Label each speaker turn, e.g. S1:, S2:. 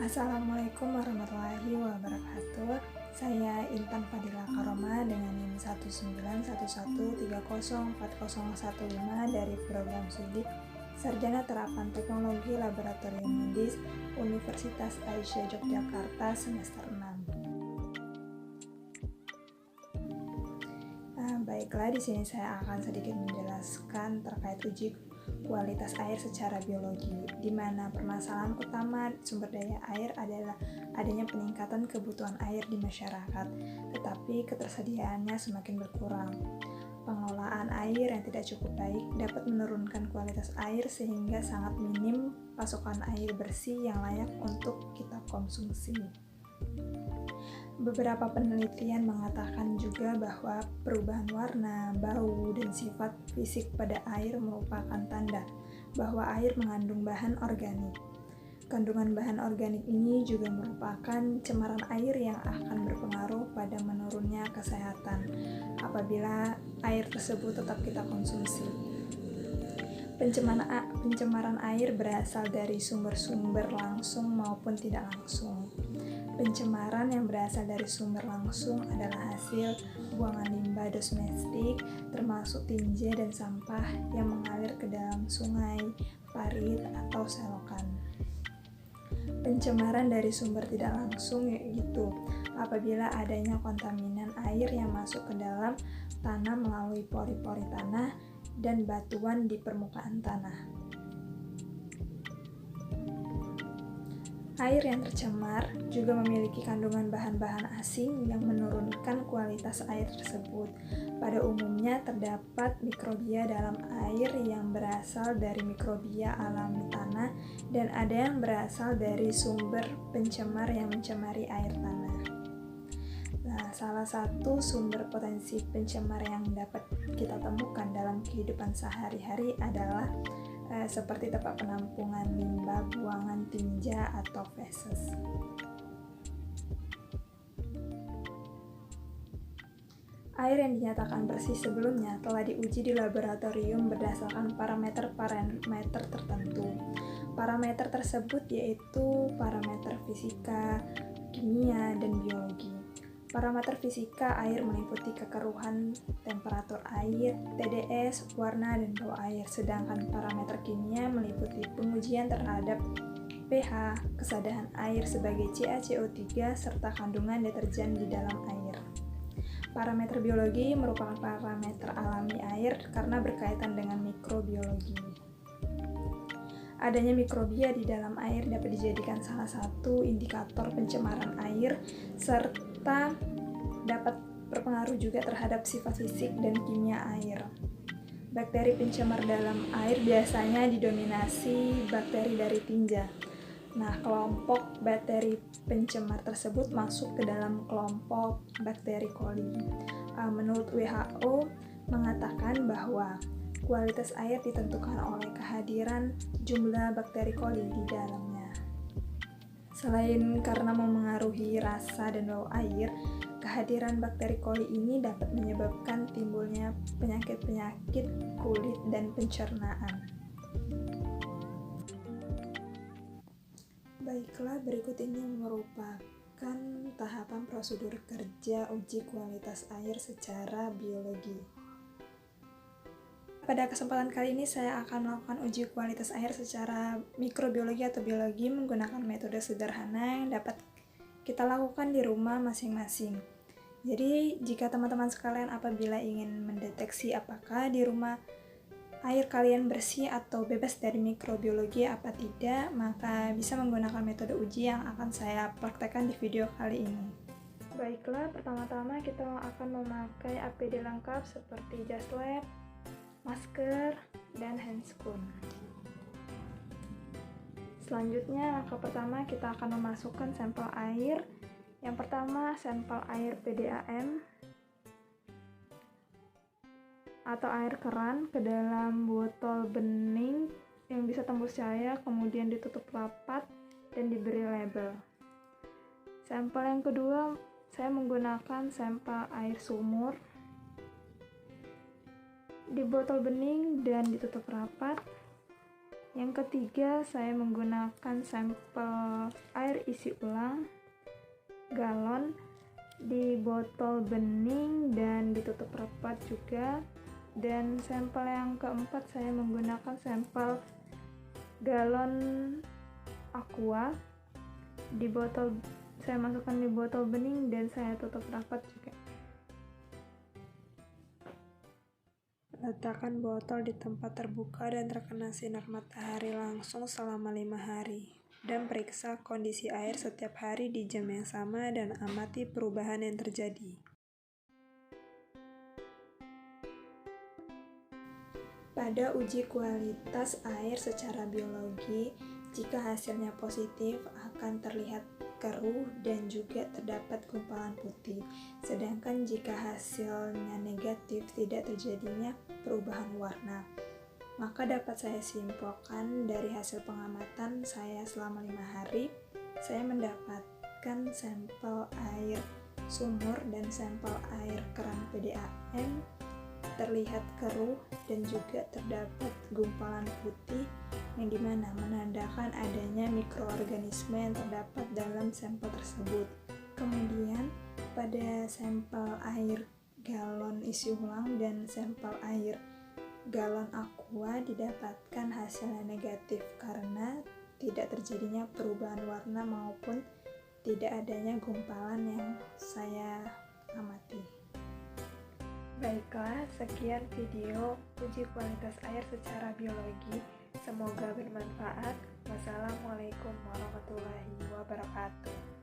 S1: Assalamualaikum warahmatullahi wabarakatuh. Saya Intan Fadila Karoma dengan NIM 19113040115 dari program studi Sarjana Terapan Teknologi Laboratorium Medis Universitas Aisyah Yogyakarta semester 6. Baiklah, di sini saya akan sedikit menjelaskan terkait uji kualitas air secara biologi, di mana permasalahan utama sumber daya air adalah adanya peningkatan kebutuhan air di masyarakat, tetapi ketersediaannya semakin berkurang. Pengelolaan air yang tidak cukup baik dapat menurunkan kualitas air sehingga sangat minim pasokan air bersih yang layak untuk kita konsumsi. Beberapa penelitian mengatakan juga bahwa perubahan warna, bau, dan sifat fisik pada air merupakan tanda bahwa air mengandung bahan organik. Kandungan bahan organik ini juga merupakan cemaran air yang akan berpengaruh pada menurunnya kesehatan apabila air tersebut tetap kita konsumsi. Pencemaran air berasal dari sumber-sumber langsung maupun tidak langsung. Pencemaran yang berasal dari sumber langsung adalah hasil buangan limbah domestik, termasuk tinja dan sampah yang mengalir ke dalam sungai, parit, atau selokan. Pencemaran dari sumber tidak langsung yaitu apabila adanya kontaminan air yang masuk ke dalam tanah melalui pori-pori tanah dan batuan di permukaan tanah. Air yang tercemar juga memiliki kandungan bahan-bahan asing yang menurunkan kualitas air tersebut. Pada umumnya terdapat mikrobia dalam air yang berasal dari mikrobia alami tanah dan ada yang berasal dari sumber pencemar yang mencemari air tanah. Nah, salah satu sumber potensi pencemar yang dapat kita temukan dalam kehidupan sehari-hari adalah seperti tempat penampungan limbah buangan tinja atau feses. Air yang dinyatakan bersih sebelumnya telah diuji di laboratorium berdasarkan parameter tertentu. Parameter tersebut yaitu parameter fisika, kimia, dan biologi. Parameter fisika air meliputi kekeruhan, temperatur air, TDS, warna, dan bau air. Sedangkan parameter kimia meliputi pengujian terhadap pH, kesadaran air sebagai CaCO3, serta kandungan deterjen di dalam air. Parameter biologi merupakan parameter alami air karena berkaitan dengan mikrobiologi. Adanya mikrobia di dalam air dapat dijadikan salah satu indikator pencemaran air serta dapat berpengaruh juga terhadap sifat fisik dan kimia air. Bakteri pencemar dalam air biasanya didominasi bakteri dari tinja. Nah, kelompok bakteri pencemar tersebut masuk ke dalam kelompok bakteri coli. Menurut WHO mengatakan bahwa kualitas air ditentukan oleh kehadiran jumlah bakteri coli di dalamnya. Selain karena memengaruhi rasa dan bau air, kehadiran bakteri coli ini dapat menyebabkan timbulnya penyakit-penyakit kulit dan pencernaan. Baiklah, berikut ini merupakan tahapan prosedur kerja uji kualitas air secara biologi. Pada kesempatan kali ini saya akan melakukan uji kualitas air secara mikrobiologi atau biologi menggunakan metode sederhana yang dapat kita lakukan di rumah masing-masing. Jadi, jika teman-teman sekalian apabila ingin mendeteksi apakah di rumah air kalian bersih atau bebas dari mikrobiologi apa tidak, maka bisa menggunakan metode uji yang akan saya praktekkan di video kali ini. Baiklah, pertama-tama kita akan memakai APD lengkap seperti jas lab, masker, dan handscoon. Selanjutnya, langkah pertama kita akan memasukkan sampel air. Yang pertama, sampel air PDAM atau air keran ke dalam botol bening yang bisa tembus cahaya, kemudian ditutup rapat dan diberi label. Sampel yang kedua, saya menggunakan sampel air sumur di botol bening dan ditutup rapat. Yang ketiga, saya menggunakan sampel air isi ulang galon di botol bening dan ditutup rapat juga. Dan sampel yang keempat, saya menggunakan sampel galon aqua di botol, saya masukkan di botol bening dan saya tutup rapat juga. Letakkan botol di tempat terbuka dan terkena sinar matahari langsung selama 5 hari. Dan periksa kondisi air setiap hari di jam yang sama dan amati perubahan yang terjadi. Pada uji kualitas air secara biologi, jika hasilnya positif akan terlihat keruh dan juga terdapat gumpalan putih. Sedangkan jika hasilnya negatif, tidak terjadinya perubahan warna. Maka dapat saya simpulkan dari hasil pengamatan saya selama 5 hari, saya mendapatkan sampel air sumur dan sampel air keran PDAM terlihat keruh dan juga terdapat gumpalan putih yang dimana menandakan adanya mikroorganisme yang terdapat dalam sampel tersebut. Kemudian pada sampel air galon isi ulang dan sampel air galon aqua didapatkan hasilnya negatif karena tidak terjadinya perubahan warna maupun tidak adanya gumpalan yang saya amati. Baiklah, sekian video uji kualitas air secara biologi. Semoga bermanfaat. Wassalamualaikum warahmatullahi wabarakatuh.